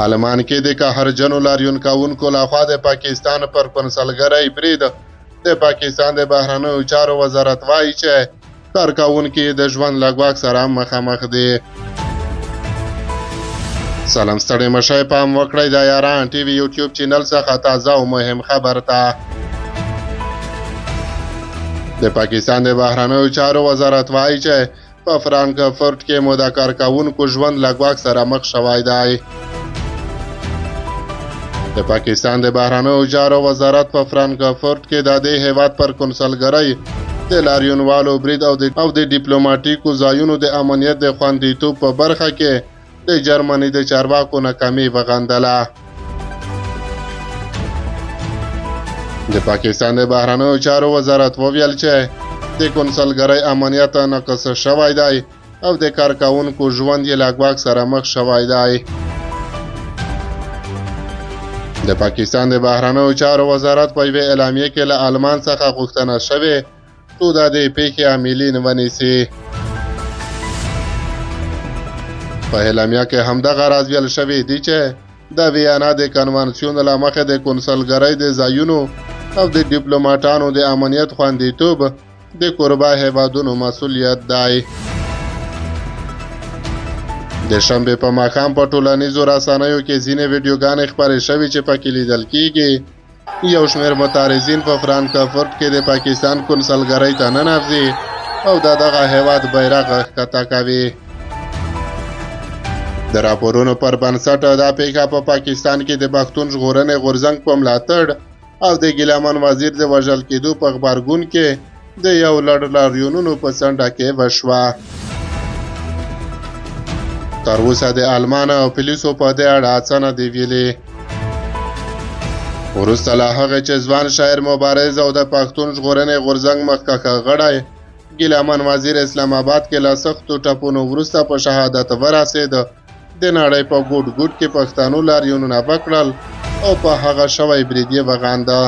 آلمان کې د قهرجنو لاریون کوونکو لخوا د پاکستان پر کنسلګرۍ برید. د پاکستان د بهرنیو چارو وزارت وایي چې کارکوونکي د ژوند له ګواښ سره مخامخ دي. سلام ستړي مشئ، پام وکړئ د یاران ټي وي یوټیوب چینل څخه تازه او مهم خبر ته. د پاکستان د بهرنیو چارو وزارت وایي چې په فرانکفورټ کې مو د کارکوونکو ژوند له ګواښ سره مخ شوی دی. د پاکستان د بهرنیو چارو وزارت په فرانکفورټ کې د دې هیواد پر کنسلګرۍ د لاریونوالو برید او د ډیپلوماټیکو ځایونو د امنیت د خوندیتوب په برخه کې د جرمني د چارواکو ناکامي وغندله. د پاکستان د بهرنیو چارو وزارت وویل چې د کنسلګرۍ امنیت ناقص شوی دی او د کارکوونکو ژوند یې له ګواښ سره مخ شوی دی. د پاکستان د بهرنیو چارو وزارت په یوې اعلامیې کې له آلمان څخه غوښتنه شوې څو د دې پیښې عاملین ونیسي. په اعلامیه کې همدغه راز ویل شوی دی چې د ویانا د کنوانسیون له مخې د کنسلګرۍ د ځایونو او د ډیپلوماټانو د امنیت خوندیتوب د کوربه هیوادونو مسؤلیت دی. د شنبې په ماښام په ټولنیزو رسنیو کې ځینې ویډیوګانې خپرې شوې چې پکې لیدل کېږي یو شمېر معترضین په فرانکفورټ کې د پاکستان کنسلګرۍ ته ننوځي او د دغه هیواد بیرغ ښکته کوي. د راپورونو پر بنسټ دا پیښه په پاکستان کې د پښتون ژغورنې غورځنګ په ملاتړ او د ګیلمن وزیر د وژل کېدو په غبرګون کې د یو لړ لاریونونو په څنډه کې وشوه. تر اوسه د آلمان او پولیسو په دې اړه څه نه دي ویلي. وروسته له هغې چې ځوان شاعر مبارز او د پښتون ژغورنې غورځنګ مخکښ غړی ګیلمن وزیر اسلام آباد کې له سختو ټپونو وروسته په شهادت ورسېد، د نړۍ په ګوټ ګوټ کې پښتنو لاریونونه وکړل او په هغه شوی برید یې وغنده.